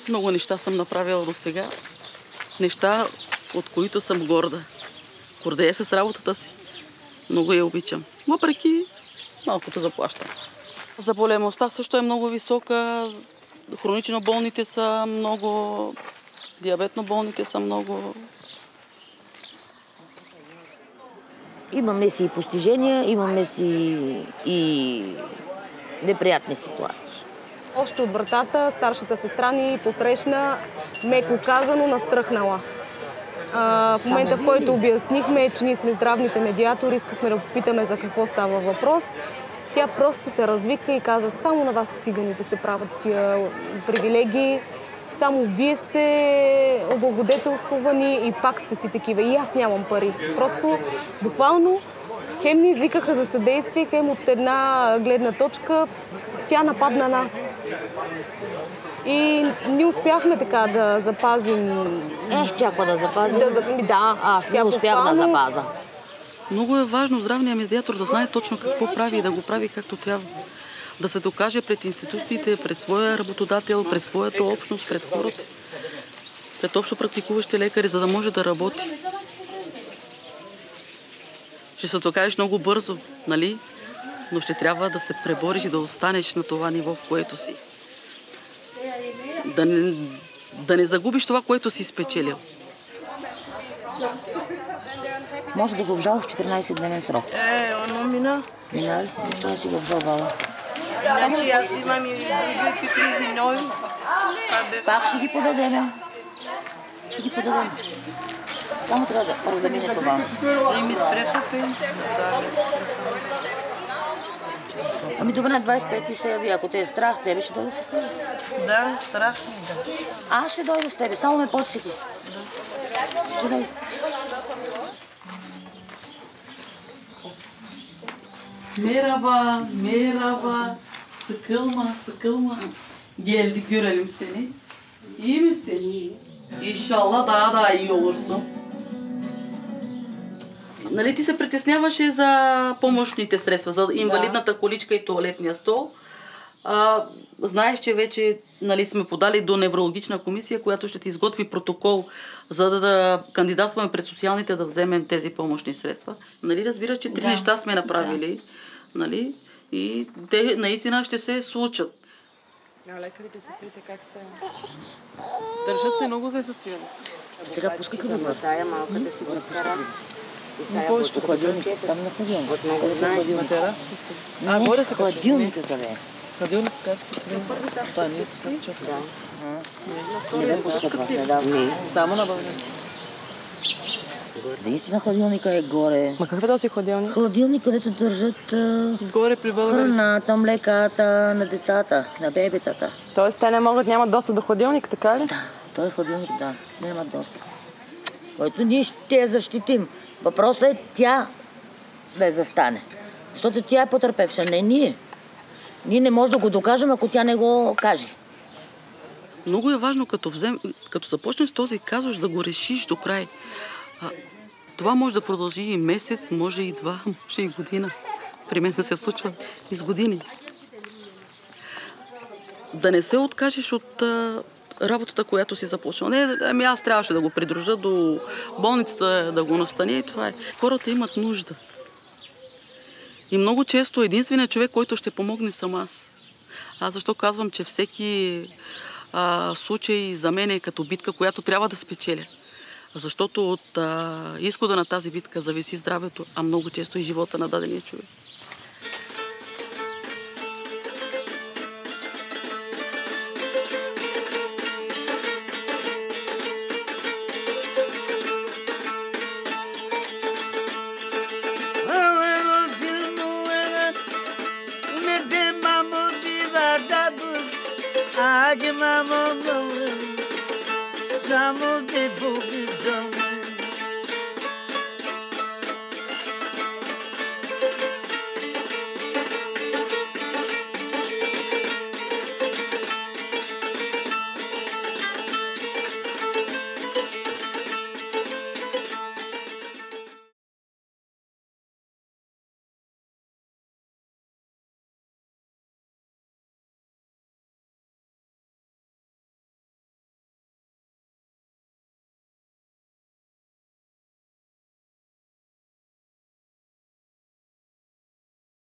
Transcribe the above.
Много неща съм направила до сега. Неща, от които съм горда. Гордея се с работата си. Много я обичам. Въпреки малкото заплащане. Заболеваемостта също е много висока. Хронично болните са много. Диабетно болните са много. Имаме си и постижения, имаме си и неприятни ситуации. Още от вратата старшата сестра ни посрещна, меко казано, настръхнала. В момента, в който обяснихме, че ние сме здравните медиатори, искахме да попитаме за какво става въпрос, тя просто се развика и каза: само на вас циганите се правят тия привилегии, само вие сте облагодетелствувани и пак сте си такива. И аз нямам пари. Просто буквално хем ни извикаха за съдействие, хем от една гледна точка тя нападна нас. И ние успяхме така да запазим... Чаква да запазим. Да. Аз не успях да запаза. Много е важно здравният медиатор да знае точно какво прави и да го прави както трябва. Да се докаже пред институциите, пред своя работодател, пред своята общност, пред хората, пред общо практикуващи лекари, за да може да работи. Ще се докажеш много бързо, нали? Но ще трябва да се пребориш и да останеш на това ниво, в което си. Да не загубиш това, което си спечелил. Може да го обжалва в 14-дневен срок. Оно мина. Мина ли? Защо не си го обжалвала? Значи аз имам и други епикризи нови. Пак ще ги подадем. Ще ги подадем. Само трябва да мине това. И ми спреха пенсията. Ами добре, на 25 ти се яви. Ако те е страх, тебе ще дойде с тебе. Да, страх ми, да. Аз ще дойда с тебе, само ме подсети. Ще дойде. Merhaba. Sıkılma. Geldik görelim seni. İyi misin? İnşallah daha iyi olursun. Нали ти се притесняваше за помощните средства, за инвалидната количка и тоалетния стол? Знаеш, че вече сме подали до неврологична комисия, която ще ти изготви протокол, за да кандидатстваме пред социалните да вземем тези помощни средства. Нали разбираш, че 3 неща сме направили, нали? И те наистина ще се случат. А лекарите, сестрите как се... Държат се много за съциране. Сега пускай да го тая малка да си го напускат. Повечето хладилник, там на хладилник. На терасата сте? Не, хладилните да бе. Хладилник как се крие? Това не е скъпче. Не да пускат, не да. Само на България. Наистина хладилника е горе. Ма какъв е този хладилник? Хладилник, където държат горе при България. храната, млеката на децата, на бебетата. Тоест те нямат достъп до хладилник, така ли? Да, той хладилник, да, нямат достъп. Който ние ще я защитим. Въпросът е тя да я застане. Защото тя е потърпевша, не ние. Ние не можем да го докажем, ако тя не го каже. Много е важно, като започнеш този казус, да го решиш до край. Това може да продължи и месец, може и 2, може и година. При мен се случва и с години. Да не се откажеш от работата, която си започнал. Не, аз трябваше да го придружа до болницата, да го настаня и това е. Хората имат нужда. И много често единственият човек, който ще помогне, съм аз. Аз защо казвам, че всеки случай за мен е като битка, която трябва да спечеля. Защото от изхода на тази битка зависи здравето, а много често и живота на дадения човек.